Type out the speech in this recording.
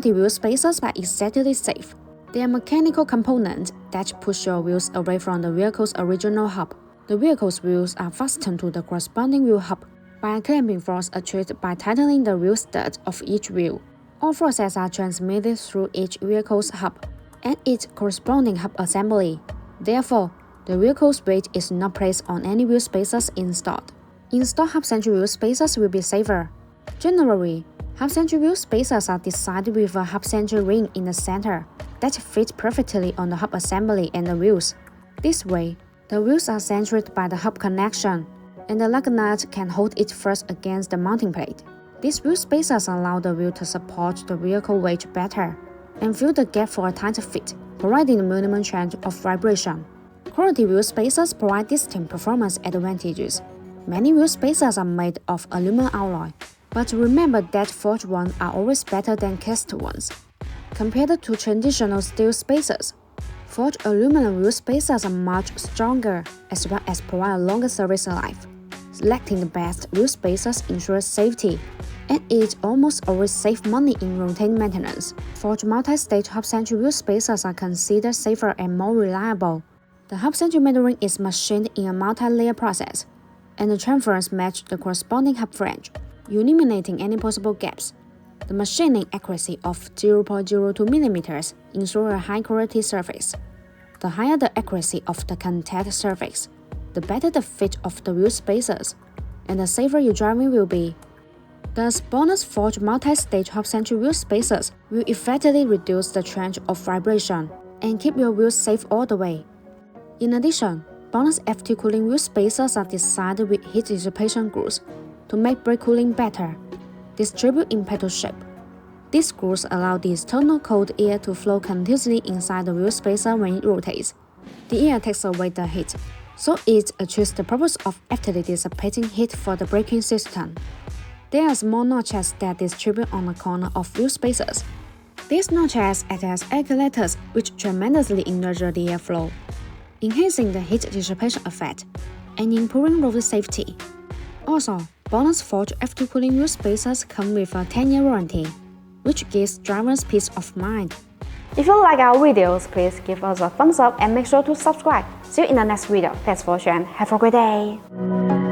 Quality wheel spacers are exactly safe. They are mechanical components that push your wheels away from the vehicle's original hub. The vehicle's wheels are fastened to the corresponding wheel hub by a clamping force achieved by tightening the wheel stud of each wheel. All forces are transmitted through each vehicle's hub and its corresponding hub assembly. Therefore, the vehicle's weight is not placed on any wheel spacers installed. Installed half-century wheel spacers will be safer. Generally, half-century wheel spacers are designed with a half-century ring in the center that fits perfectly on the hub assembly and the wheels. This way, the wheels are centered by the hub connection, and the lug nut can hold it first against the mounting plate. These wheel spacers allow the wheel to support the vehicle weight better and fill the gap for a tighter fit, providing a minimum chance of vibration. Quality wheel spacers provide distinct performance advantages. Many wheel spacers are made of aluminum alloy, but remember that forged ones are always better than cast ones. Compared to traditional steel spacers, forged aluminum wheel spacers are much stronger as well as provide a longer service life. Selecting the best wheel spacers ensures safety, and it almost always saves money in routine maintenance. Forged multi-stage half-century wheel spacers are considered safer and more reliable. The half-century metal ring is machined in a multi-layer process, and the chamfers match the corresponding hub flange, eliminating any possible gaps. The machining accuracy of 0.02 mm ensures a high-quality surface. The higher the accuracy of the contact surface, the better the fit of the wheel spacers, and the safer your driving will be. Thus, BONOSS forged multi-stage half-century wheel spacers will effectively reduce the chance of vibration and keep your wheels safe all the way. In addition, BONOSS F2 cooling wheel spacers are designed with heat dissipation grooves to make brake cooling better, distribute in pedal shape. These grooves allow the external cold air to flow continuously inside the wheel spacer when it rotates. The air takes away the heat, so it achieves the purpose of actively dissipating heat for the braking system. There are small notches that distribute on the corner of wheel spacers. These notches act as regulators which tremendously enlarge the airflow, enhancing the heat dissipation effect and improving road safety. Also, BONOSS forged F2 cooling wheel spacers come with a 10-year warranty, which gives drivers peace of mind. If you like our videos, please give us a thumbs up and make sure to subscribe. See you in the next video. Thanks for watching and have a great day.